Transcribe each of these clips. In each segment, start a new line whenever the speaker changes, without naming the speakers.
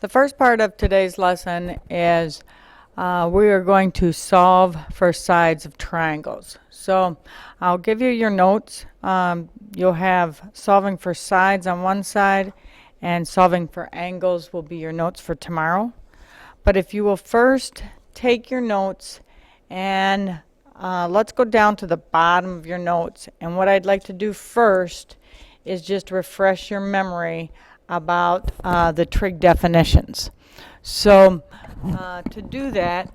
The first part of today's lesson is we are going to solve for sides of triangles. So I'll give you your notes. You'll have solving for sides on one side and solving for angles will be your notes for tomorrow. But if you will first take your notes and let's go down to the bottom of your notes. And what I'd like to do first is just refresh your memory about the trig definitions. So to do that,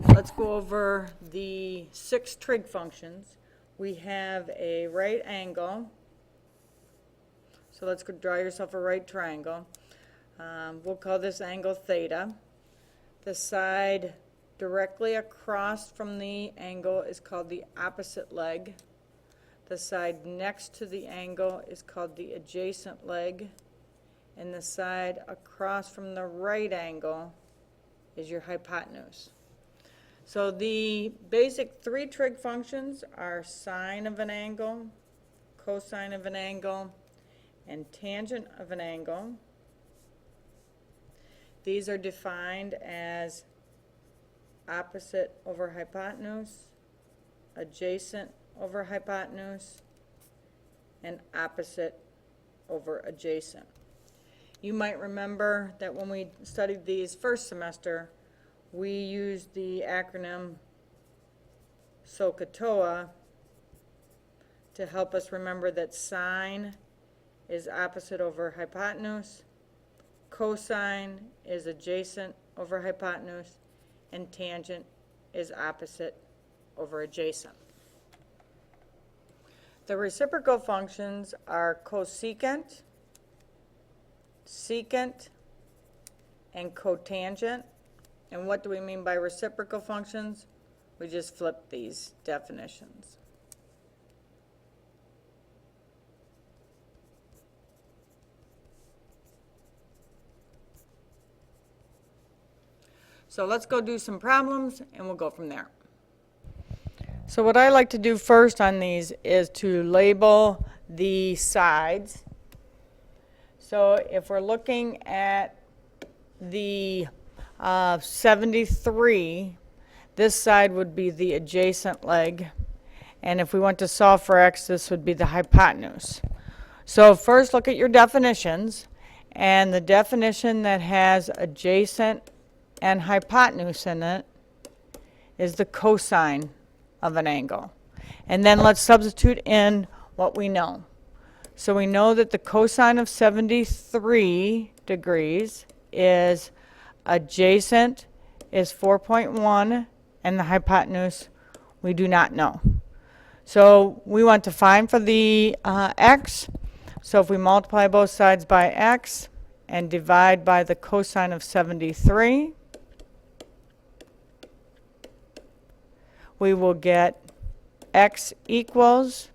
let's go over the 6 trig functions. We have a right angle. So let's go draw yourself a right triangle. We'll call this angle theta. The side directly across from the angle is called the opposite leg. The side next to the angle is called the adjacent leg. And the side across from the right angle is your hypotenuse. So the basic 3 trig functions are sine of an angle, cosine of an angle, and tangent of an angle. These are defined as opposite over hypotenuse, adjacent over hypotenuse, and opposite over adjacent. You might remember that when we studied these first semester, we used the acronym SOHCAHTOA to help us remember that sine is opposite over hypotenuse, cosine is adjacent over hypotenuse, and tangent is opposite over adjacent. The reciprocal functions are cosecant, secant, and cotangent. And what do we mean by reciprocal functions? We just flip these definitions. So let's go do some problems and we'll go from there. So what I like to do first on these is to label the sides. So if we're looking at the 73, this side would be the adjacent leg. And if we want to solve for x, this would be the hypotenuse. So first look at your definitions. And the definition that has adjacent and hypotenuse in it is the cosine of an angle. And then let's substitute in what we know. So we know that the cosine of 73 degrees is adjacent is 4.1 and the hypotenuse we do not know. So we want to find for the x. So if we multiply both sides by x and divide by the cosine of 73, we will get x equals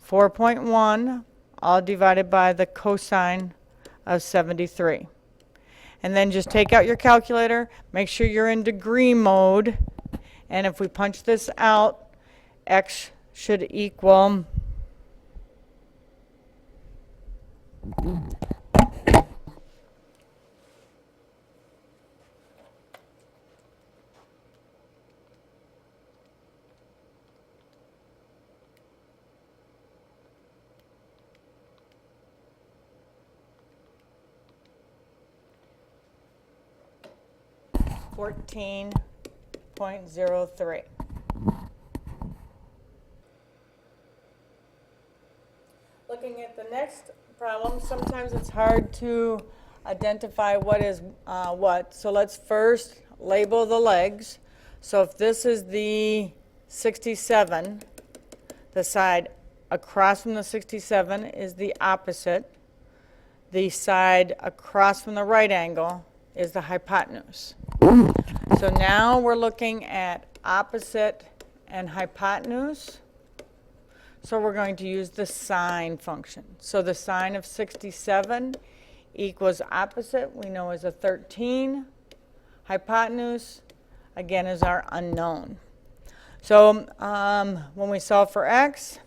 4.1 all divided by the cosine of 73. And then just take out your calculator, make sure you're in degree mode, and if we punch this out, x should equal 14.03. Looking at the next problem, sometimes it's hard to identify what is what. So let's first label the legs. So if this is the 67, the side across from the 67 is the opposite. The side across from the right angle is the hypotenuse. So now we're looking at opposite and hypotenuse. So we're going to use the sine function. So the sine of 67 equals opposite, we know is a 13. Hypotenuse, again, is our unknown. So when we solve for x,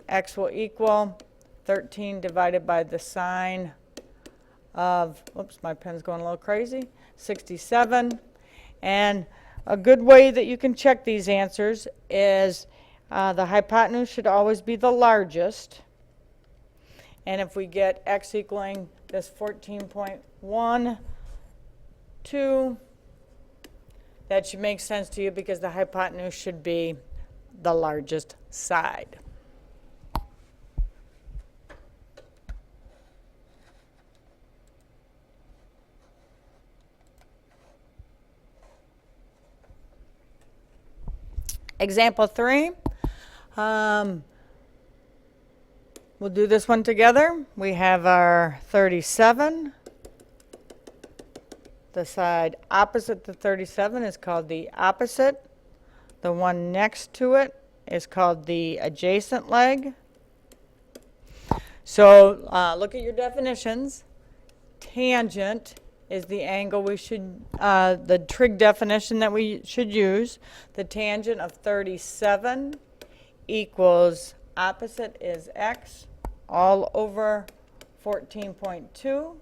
x will equal 13 divided by the sine of, oops, my pen's going a little crazy, 67. And a good way that you can check these answers is the hypotenuse should always be the largest. And if we get x equaling this 14.12, that should make sense to you because the hypotenuse should be the largest side. Example 3. We'll do this one together. We have our 37. The side opposite the 37 is called the opposite. The one next to it is called the adjacent leg. So look at your definitions. Tangent is the angle we should, the trig definition that we should use. The tangent of 37 equals opposite is x all over 14.2.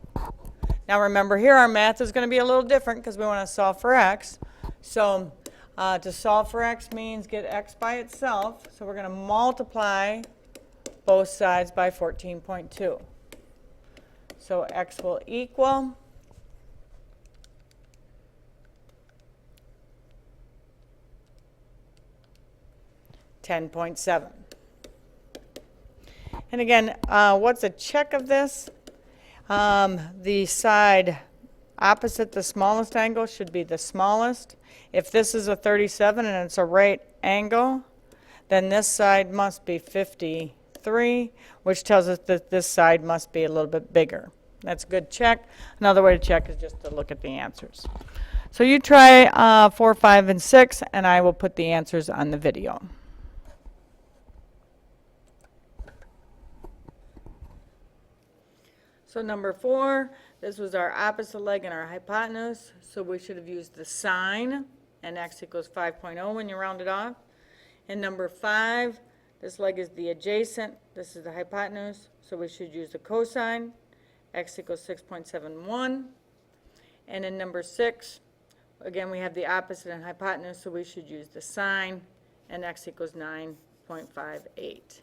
Now remember here our math is going to be a little different because we want to solve for x. So to solve for x means get x by itself. So we're going to multiply both sides by 14.2. So x will equal 10.7. And again, what's a check of this? The side opposite the smallest angle should be the smallest. If this is a 37 and it's a right angle, then this side must be 53, which tells us that this side must be a little bit bigger. That's a good check. Another way to check is just to look at the answers. So you try 4, 5, and 6, and I will put the answers on the video. So number 4, this was our opposite leg and our hypotenuse. So we should have used the sine, and x equals 5.0 when you round it off. And number 5, this leg is the adjacent. This is the hypotenuse. So we should use the cosine. X equals 6.71. And in number 6, again, we have the opposite and hypotenuse. So we should use the sine, and x equals 9.58.